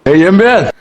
Hey, Yambin!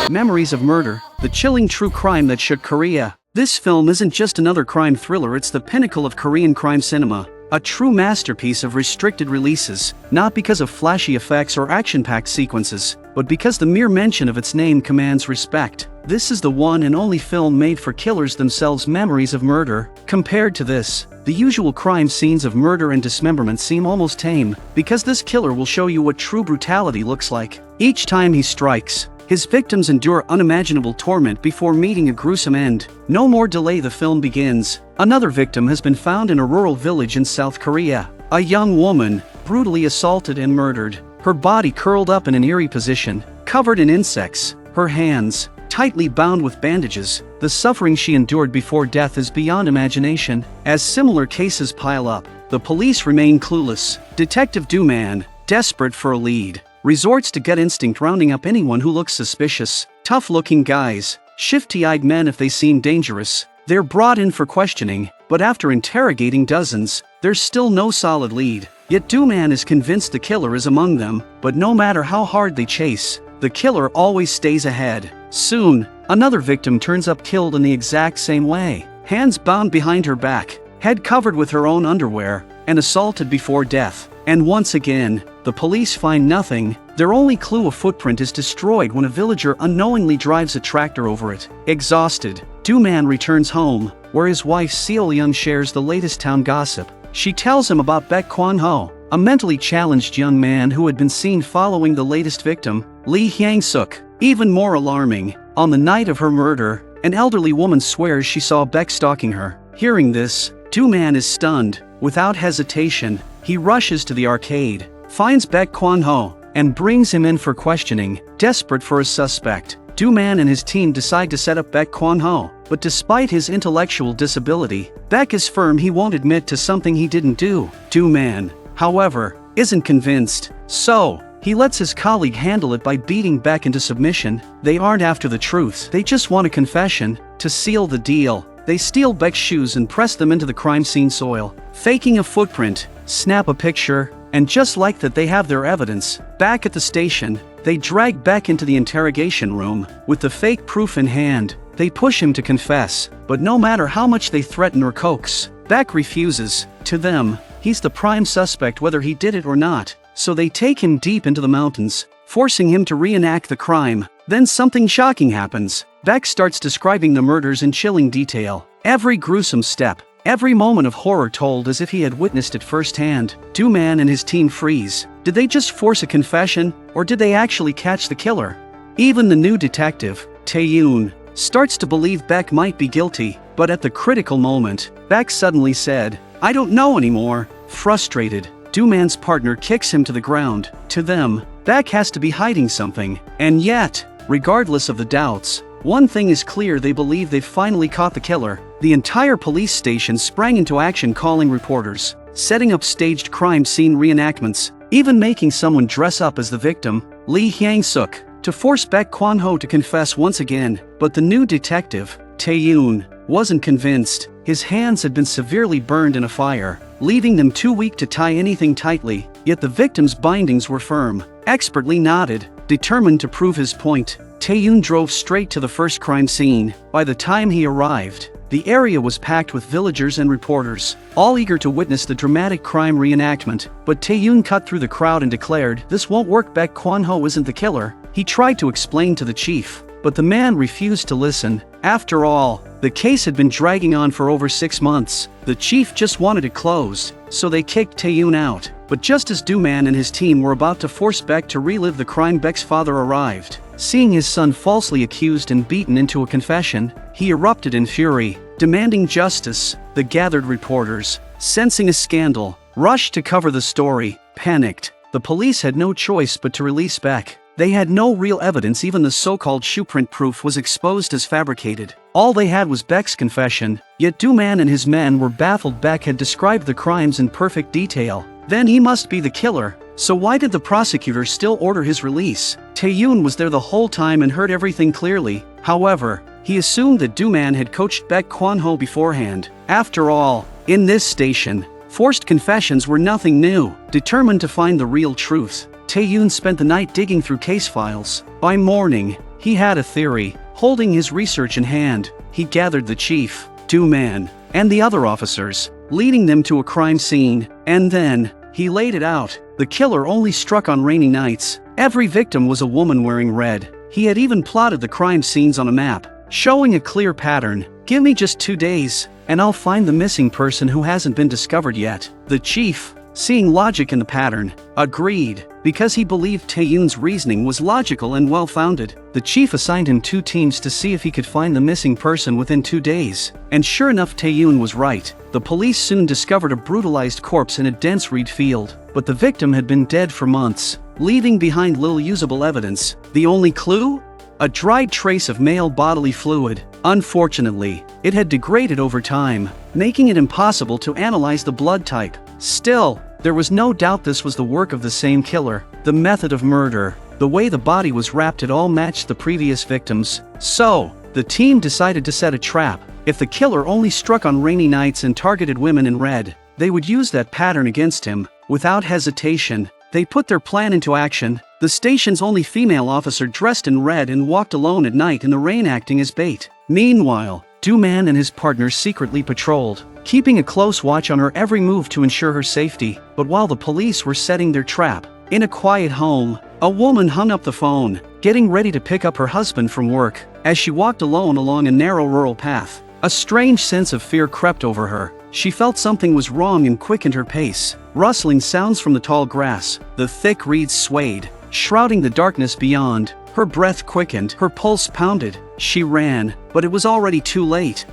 Memories of Murder, the chilling true crime that shook Korea. This film isn't just another crime thriller, it's the pinnacle of Korean crime cinema. A true masterpiece of restricted releases, not because of flashy effects or action-packed sequences, but because the mere mention of its name commands respect. This is the one and only film made for killers themselves. Memories of Murder. Compared to this, the usual crime scenes of murder and dismemberment seem almost tame, because this killer will show you what true brutality looks like. Each time he strikes, his victims endure unimaginable torment before meeting a gruesome end. No more delay, the film begins. Another victim has been found in a rural village in South Korea. A young woman, brutally assaulted and murdered. Her body curled up in an eerie position, covered in insects, her hands tightly bound with bandages. The suffering she endured before death is beyond imagination. As similar cases pile up, the police remain clueless. Detective Do-man, desperate for a lead, resorts to gut instinct, rounding up anyone who looks suspicious. Tough-looking guys, shifty-eyed men if they seem dangerous. They're brought in for questioning, but after interrogating dozens, there's still no solid lead. Yet Do-man is convinced the killer is among them, but no matter how hard they chase, the killer always stays ahead. Soon, another victim turns up killed in the exact same way. Hands bound behind her back, head covered with her own underwear, and assaulted before death. And once again, the police find nothing. Their only clue, a footprint, is destroyed when a villager unknowingly drives a tractor over it. Exhausted, Do-man returns home, where his wife Seo-young shares the latest town gossip. She tells him about Baek Kwang-ho, a mentally challenged young man who had been seen following the latest victim, Lee Hyang-suk. Even more alarming, on the night of her murder, an elderly woman swears she saw Baek stalking her. Hearing this, Do-man is stunned. Without hesitation, he rushes to the arcade, finds Baek Kwang-ho, and brings him in for questioning. Desperate for a suspect, Do-man and his team decide to set up Baek Kwang-ho, but despite his intellectual disability, Baek is firm he won't admit to something he didn't do. Do-man, however, isn't convinced, so he lets his colleague handle it by beating Baek into submission. They aren't after the truth, they just want a confession. To seal the deal, they steal Baek's shoes and press them into the crime scene soil, faking a footprint, snap a picture, and just like that they have their evidence. Back at the station, they drag Baek into the interrogation room. With the fake proof in hand, they push him to confess, but no matter how much they threaten or coax, Baek refuses. To them, he's the prime suspect whether he did it or not, so they take him deep into the mountains, forcing him to reenact the crime. Then something shocking happens. Baek starts describing the murders in chilling detail. Every gruesome step, every moment of horror told as if he had witnessed it firsthand. Do-man and his team freeze. Did they just force a confession, or did they actually catch the killer? Even the new detective, Tae-yoon, starts to believe Baek might be guilty, but at the critical moment, Baek suddenly said, "I don't know anymore." Frustrated, Do-man's partner kicks him to the ground. To them, Baek has to be hiding something. And yet, regardless of the doubts, one thing is clear: they believe they've finally caught the killer. The entire police station sprang into action, calling reporters, setting up staged crime scene reenactments, even making someone dress up as the victim, Lee Hyang-suk, to force Baek Kwang-ho to confess once again. But the new detective, Tae-yoon, wasn't convinced. His hands had been severely burned in a fire, leaving them too weak to tie anything tightly, yet the victim's bindings were firm. Expertly knotted, determined to prove his point, Tae-yoon drove straight to the first crime scene. By the time he arrived, the area was packed with villagers and reporters, all eager to witness the dramatic crime reenactment. But Tae-yoon cut through the crowd and declared, "This won't work. Baek Kwang-ho isn't the killer." He tried to explain to the chief, but the man refused to listen. After all, the case had been dragging on for over 6 months. The chief just wanted it closed, so they kicked Tae-yoon out. But just as Do-man and his team were about to force Baek to relive the crime, Baek's father arrived. Seeing his son falsely accused and beaten into a confession, he erupted in fury, demanding justice. The gathered reporters, sensing a scandal, rushed to cover the story. Panicked, the police had no choice but to release Baek. They had no real evidence. Even the so-called shoeprint proof was exposed as fabricated. All they had was Baek's confession. Yet Do-man and his men were baffled. Baek had described the crimes in perfect detail. Then he must be the killer. So why did the prosecutor still order his release? Tae-yoon was there the whole time and heard everything clearly. However, he assumed that Do-man had coached Baek Kwang-ho beforehand. After all, in this station, Forced confessions were nothing new. Determined to find the real truth, Tae-yoon spent the night digging through case files. By morning, he had a theory. Holding his research in hand, he gathered the chief, Do-man, and the other officers, leading them to a crime scene, and then, he laid it out. The killer only struck on rainy nights. Every victim was a woman wearing red. He had even plotted the crime scenes on a map, showing a clear pattern. Give me just 2 days, and I'll find the missing person who hasn't been discovered yet. The chief, seeing logic in the pattern, agreed. Because he believed Tae-yoon's reasoning was logical and well-founded, the chief assigned him 2 teams to see if he could find the missing person within 2 days. And sure enough, Tae-yoon was right. The police soon discovered a brutalized corpse in a dense reed field, but the victim had been dead for months, leaving behind little usable evidence. The only clue? A dried trace of male bodily fluid. Unfortunately, it had degraded over time, making it impossible to analyze the blood type. Still, there was no doubt this was the work of the same killer. The method of murder, the way the body was wrapped, it all matched the previous victims. So, the team decided to set a trap. If the killer only struck on rainy nights and targeted women in red, they would use that pattern against him. Without hesitation, they put their plan into action. The station's only female officer dressed in red and walked alone at night in the rain, acting as bait. Meanwhile, Do-man and his partners secretly patrolled, keeping a close watch on her every move to ensure her safety. But while the police were setting their trap, in a quiet home, a woman hung up the phone, getting ready to pick up her husband from work. As she walked alone along a narrow rural path, a strange sense of fear crept over her. She felt something was wrong and quickened her pace. Rustling sounds from the tall grass, the thick reeds swayed, shrouding the darkness beyond. Her breath quickened, her pulse pounded. She ran, but it was already too late.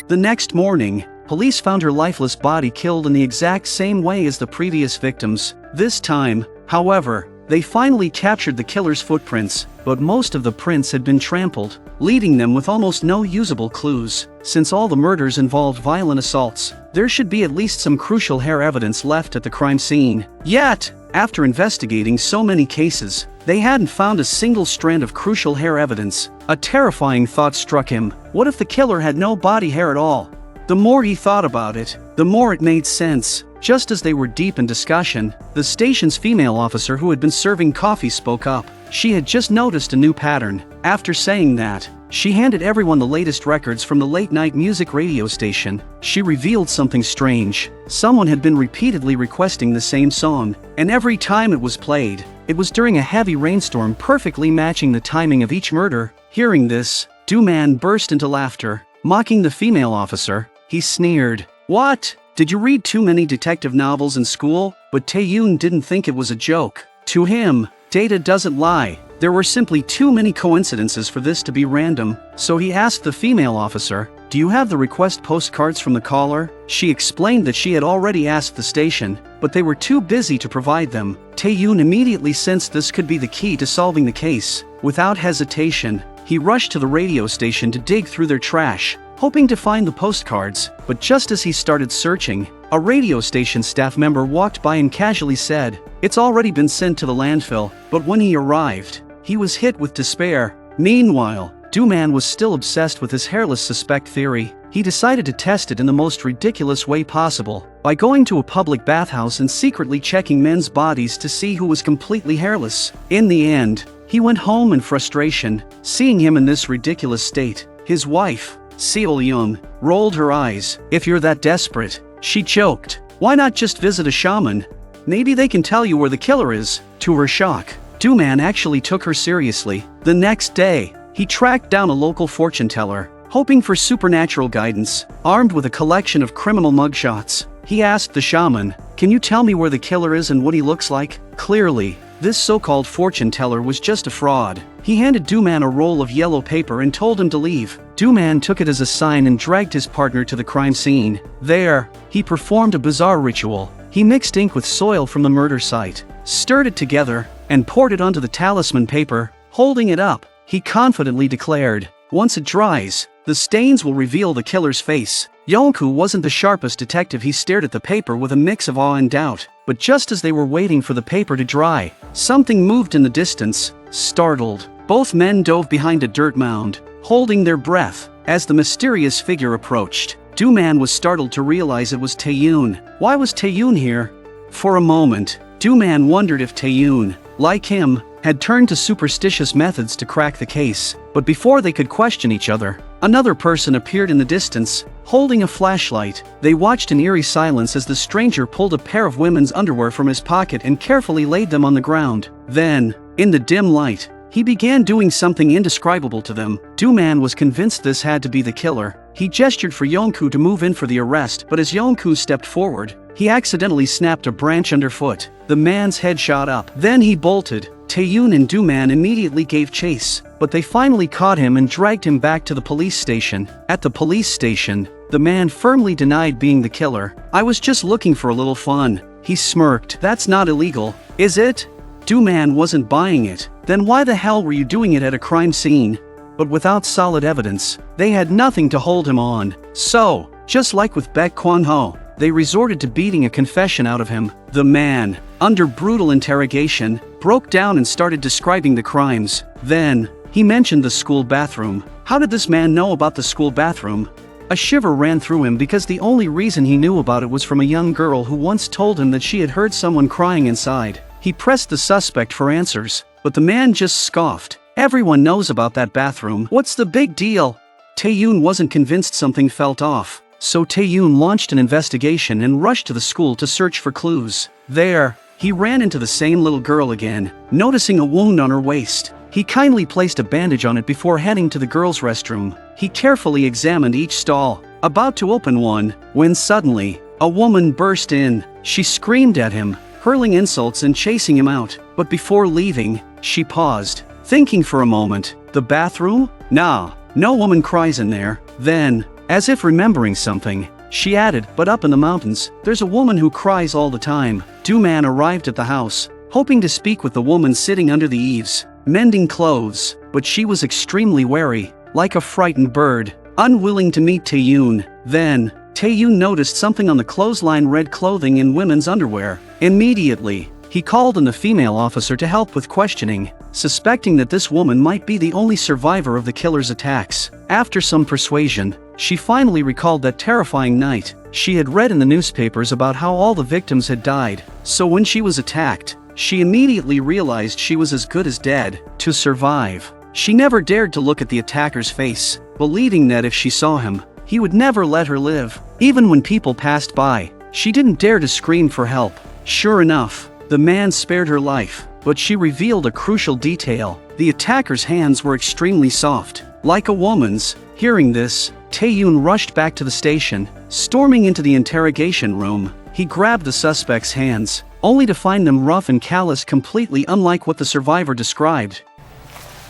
The next morning, police found her lifeless body, killed in the exact same way as the previous victims. This time, however, they finally captured the killer's footprints, but most of the prints had been trampled, leaving them with almost no usable clues. Since all the murders involved violent assaults, there should be at least some crucial hair evidence left at the crime scene. Yet, after investigating so many cases, they hadn't found a single strand of crucial hair evidence. A terrifying thought struck him. What if the killer had no body hair at all? The more he thought about it, the more it made sense. Just as they were deep in discussion, the station's female officer who had been serving coffee spoke up. She had just noticed a new pattern. After saying that, she handed everyone the latest records from the late-night music radio station. She revealed something strange. Someone had been repeatedly requesting the same song, and every time it was played, it was during a heavy rainstorm, perfectly matching the timing of each murder. Hearing this, Do-man burst into laughter, mocking the female officer. He sneered. "What? Did you read too many detective novels in school?" But Tae-yoon didn't think it was a joke. To him, data doesn't lie. There were simply too many coincidences for this to be random. So he asked the female officer, "Do you have the request postcards from the caller?" She explained that she had already asked the station, but they were too busy to provide them. Tae-yoon immediately sensed this could be the key to solving the case. Without hesitation, he rushed to the radio station to dig through their trash, hoping to find the postcards. But just as he started searching, a radio station staff member walked by and casually said, "It's already been sent to the landfill." But when he arrived, he was hit with despair. Meanwhile, Do-man was still obsessed with his hairless suspect theory. He decided to test it in the most ridiculous way possible, by going to a public bathhouse and secretly checking men's bodies to see who was completely hairless. In the end, he went home in frustration, seeing him in this ridiculous state. His wife, Seol-young, rolled her eyes. "If you're that desperate," she choked, "why not just visit a shaman? Maybe they can tell you where the killer is." To her shock, Do-man actually took her seriously. The next day, he tracked down a local fortune teller, hoping for supernatural guidance. Armed with a collection of criminal mugshots, he asked the shaman, "Can you tell me where the killer is and what he looks like?" Clearly, this so-called fortune teller was just a fraud. He handed Do-man a roll of yellow paper and told him to leave. Do-man took it as a sign and dragged his partner to the crime scene. There, he performed a bizarre ritual. He mixed ink with soil from the murder site, stirred it together, and poured it onto the talisman paper. Holding it up, he confidently declared, "Once it dries, the stains will reveal the killer's face." Yonku wasn't the sharpest detective. He stared at the paper with a mix of awe and doubt. But just as they were waiting for the paper to dry, something moved in the distance. Startled, both men dove behind a dirt mound. holding their breath. As the mysterious figure approached, Do-man was startled to realize it was Tae-yoon. Why was Tae-yoon here? For a moment, Do-man wondered if Tae-yoon, like him, had turned to superstitious methods to crack the case. But before they could question each other, another person appeared in the distance, holding a flashlight. They watched in eerie silence as the stranger pulled a pair of women's underwear from his pocket and carefully laid them on the ground. Then, in the dim light, he began doing something indescribable to them. Do-man was convinced this had to be the killer. He gestured for Yongku to move in for the arrest, but as Yongku stepped forward, he accidentally snapped a branch underfoot. The man's head shot up. Then he bolted. Tae-yoon and Do-man immediately gave chase, but they finally caught him and dragged him back to the police station. At the police station, the man firmly denied being the killer. "I was just looking for a little fun," he smirked. "That's not illegal, is it?" Do-man wasn't buying it. "Then why the hell were you doing it at a crime scene?" But without solid evidence, they had nothing to hold him on. So, just like with Baek Kwang-ho, they resorted to beating a confession out of him. The man, under brutal interrogation, broke down and started describing the crimes. Then, he mentioned the school bathroom. How did this man know about the school bathroom? A shiver ran through him because the only reason he knew about it was from a young girl who once told him that she had heard someone crying inside. He pressed the suspect for answers, but the man just scoffed. "Everyone knows about that bathroom. What's the big deal?" Tae-yoon wasn't convinced something felt off, so Tae-yoon launched an investigation and rushed to the school to search for clues. There, he ran into the same little girl again, noticing a wound on her waist. He kindly placed a bandage on it before heading to the girls' restroom. He carefully examined each stall, about to open one, when suddenly, a woman burst in. She screamed at him, hurling insults and chasing him out. But before leaving, she paused, thinking for a moment. "The bathroom? Nah, no woman cries in there." Then, as if remembering something, she added, "But up in the mountains, there's a woman who cries all the time." Do-man arrived at the house, hoping to speak with the woman sitting under the eaves, mending clothes, but she was extremely wary, like a frightened bird, unwilling to meet Tae-yoon. Then, Tae-yoon noticed something on the clothesline: red clothing and women's underwear. Immediately, he called in the female officer to help with questioning, suspecting that this woman might be the only survivor of the killer's attacks. After some persuasion, she finally recalled that terrifying night. She had read in the newspapers about how all the victims had died, so when she was attacked, she immediately realized she was as good as dead. To survive, she never dared to look at the attacker's face, believing that if she saw him, he would never let her live. Even when people passed by, she didn't dare to scream for help. Sure enough, the man spared her life, but she revealed a crucial detail: the attacker's hands were extremely soft, like a woman's. Hearing this, Tae-yoon rushed back to the station. Storming into the interrogation room, he grabbed the suspect's hands, only to find them rough and callous, completely unlike what the survivor described.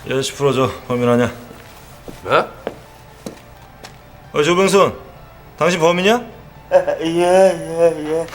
예시 풀어줘. 범인 아냐? 뭐? 조병순, 당신 범인이야? 예.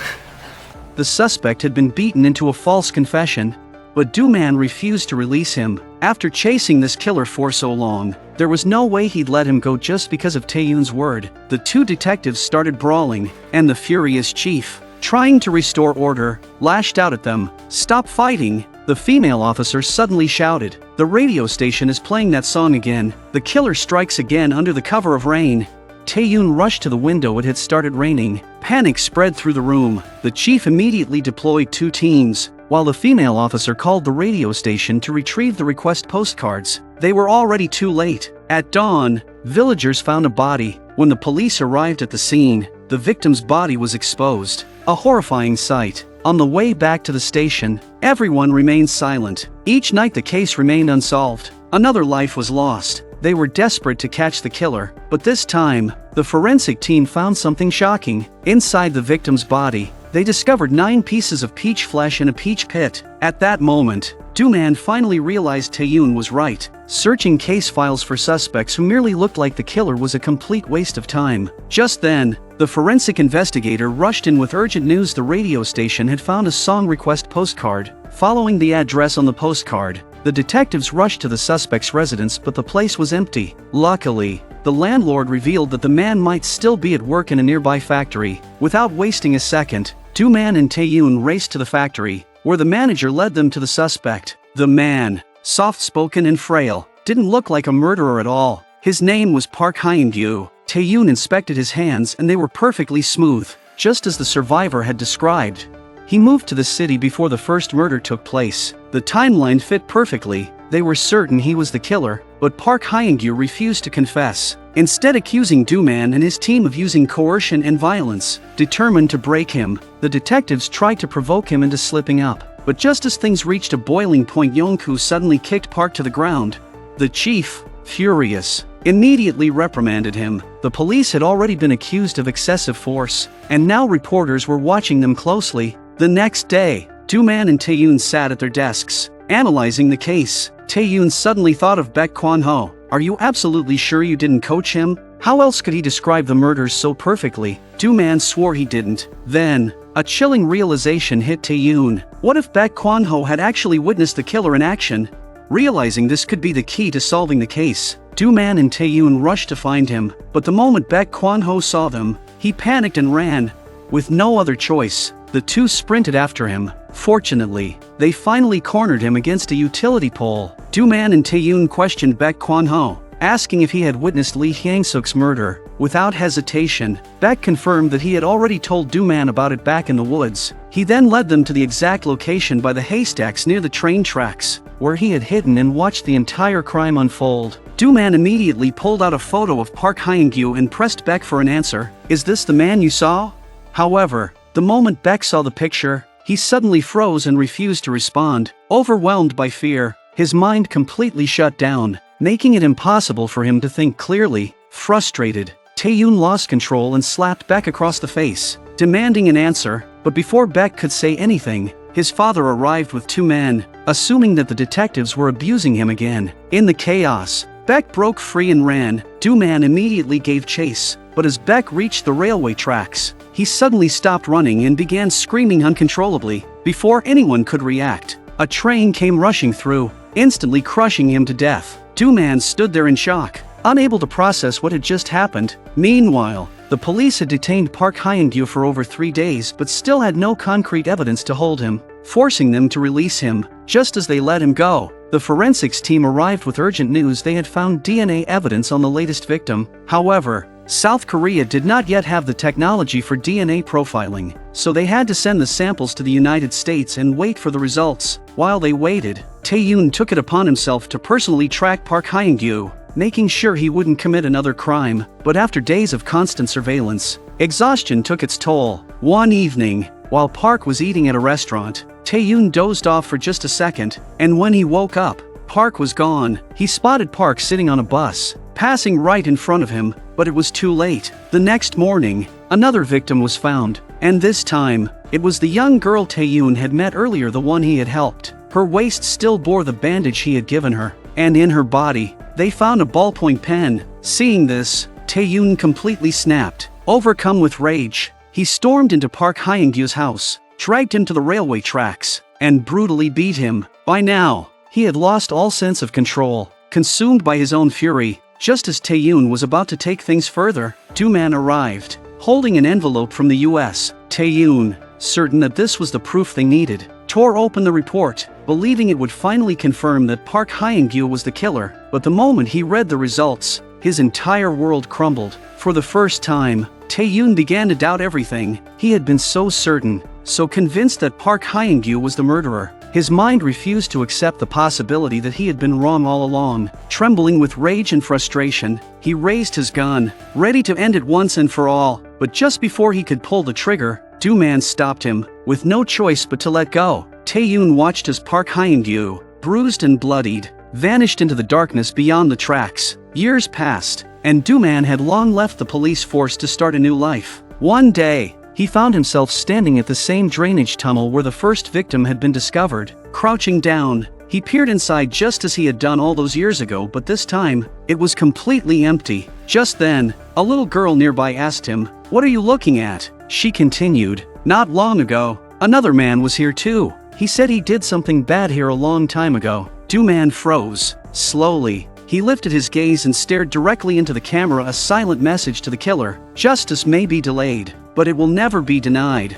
The suspect had been beaten into a false confession, but Do-man refused to release him. After chasing this killer for so long, there was no way he'd let him go just because of Tae-yoon's word. The two detectives started brawling, and the furious chief, trying to restore order, lashed out at them. "Stop fighting!" The female officer suddenly shouted. "The radio station is playing that song again. The killer strikes again under the cover of rain." Tae-yoon rushed to the window. It had started raining. Panic spread through the room. The chief immediately deployed 2 teams, while the female officer called the radio station to retrieve the request postcards. They were already too late. At dawn, villagers found a body. When the police arrived at the scene, the victim's body was exposed. A horrifying sight. On the way back to the station, everyone remained silent. Each night the case remained unsolved. Another life was lost. They were desperate to catch the killer, but this time, the forensic team found something shocking. Inside the victim's body, they discovered 9 pieces of peach flesh in a peach pit. At that moment, Do-man finally realized Tae-yoon was right. Searching case files for suspects who merely looked like the killer was a complete waste of time. Just then, the forensic investigator rushed in with urgent news: the radio station had found a song request postcard. Following the address on the postcard, the detectives rushed to the suspect's residence, but the place was empty. Luckily, the landlord revealed that the man might still be at work in a nearby factory. Without wasting a second, Do-man and Tae-yoon raced to the factory, where the manager led them to the suspect. The man, soft-spoken and frail, didn't look like a murderer at all. His name was Park Hyun-gyu. Tae-yoon inspected his hands and they were perfectly smooth, just as the survivor had described. He moved to the city before the first murder took place. The timeline fit perfectly. They were certain he was the killer, but Park Hyun-gyu refused to confess, instead accusing Do-man and his team of using coercion and violence. Determined to break him, the detectives tried to provoke him into slipping up. But just as things reached a boiling point, Yong-koo suddenly kicked Park to the ground. The chief, furious, immediately reprimanded him. The police had already been accused of excessive force, and now reporters were watching them closely. The next day, Do-man and Tae-yoon sat at their desks, analyzing the case. Tae-yoon suddenly thought of Baek Kwang-ho. Are you absolutely sure you didn't coach him? How else could he describe the murders so perfectly? Do-man swore he didn't. Then, a chilling realization hit Tae-yoon. What if Baek Kwang-ho had actually witnessed the killer in action? Realizing this could be the key to solving the case, Do-man and Tae-yoon rushed to find him, but the moment Baek Kwang-ho saw them, he panicked and ran. With no other choice, the two sprinted after him. Fortunately, they finally cornered him against a utility pole. Do-man and Tae-yoon questioned Baek Kwang-ho, asking if he had witnessed Lee Hyang-suk's murder. Without hesitation, Baek confirmed that he had already told Do-man about it back in the woods. He then led them to the exact location by the haystacks near the train tracks, where he had hidden and watched the entire crime unfold. Do-man immediately pulled out a photo of Park Hyun-gyu and pressed Baek for an answer. Is this the man you saw? However, the moment Baek saw the picture, he suddenly froze and refused to respond. Overwhelmed by fear, his mind completely shut down, making it impossible for him to think clearly. Frustrated, Tae-yoon lost control and slapped Baek across the face, demanding an answer. But before Baek could say anything, his father arrived with two men, assuming that the detectives were abusing him again. In the chaos, Baek broke free and ran. Do-man immediately gave chase, but as Baek reached the railway tracks, he suddenly stopped running and began screaming uncontrollably. Before anyone could react, a train came rushing through, instantly crushing him to death. Do-man stood there in shock, unable to process what had just happened. Meanwhile, the police had detained Park Hyun-gyu for over 3 days but still had no concrete evidence to hold him, forcing them to release him. Just as they let him go, the forensics team arrived with urgent news they had found DNA evidence on the latest victim. However, South Korea did not yet have the technology for DNA profiling, so they had to send the samples to the United States and wait for the results. While they waited, Tae-yoon took it upon himself to personally track Park Hyun-gyu, making sure he wouldn't commit another crime. But after days of constant surveillance, exhaustion took its toll. One evening, while Park was eating at a restaurant, Tae-yoon dozed off for just a second, and when he woke up, Park was gone. He spotted Park sitting on a bus, passing right in front of him, but it was too late. The next morning, another victim was found, and this time, it was the young girl Tae-yoon had met earlier, the one he had helped. Her waist still bore the bandage he had given her, and in her body, they found a ballpoint pen. Seeing this, Tae-yoon completely snapped. Overcome with rage, he stormed into Park Hyun-gyu's house, dragged him to the railway tracks, and brutally beat him. By now, he had lost all sense of control, consumed by his own fury. Just as Tae-yoon was about to take things further, Do-man arrived, holding an envelope from the US. Tae-yoon, certain that this was the proof they needed, tore open the report, believing it would finally confirm that Park Hyun-gyu was the killer. But the moment he read the results, his entire world crumbled. For the first time, Tae-yoon began to doubt everything. He had been so certain, so convinced that Park Hyun-gyu was the murderer. His mind refused to accept the possibility that he had been wrong all along. Trembling with rage and frustration, he raised his gun, ready to end it once and for all. But just before he could pull the trigger, Do-man stopped him. With no choice but to let go, Tae-yoon watched as Park Hyun-gyu, bruised and bloodied, vanished into the darkness beyond the tracks. Years passed, and Do-man had long left the police force to start a new life. One day, he found himself standing at the same drainage tunnel where the first victim had been discovered. Crouching down, he peered inside just as he had done all those years ago, but this time, it was completely empty. Just then, a little girl nearby asked him, "What are you looking at?" She continued, "Not long ago, another man was here too. He said he did something bad here a long time ago." Do-man froze. Slowly, he lifted his gaze and stared directly into the camera, a silent message to the killer. Justice may be delayed, but it will never be denied.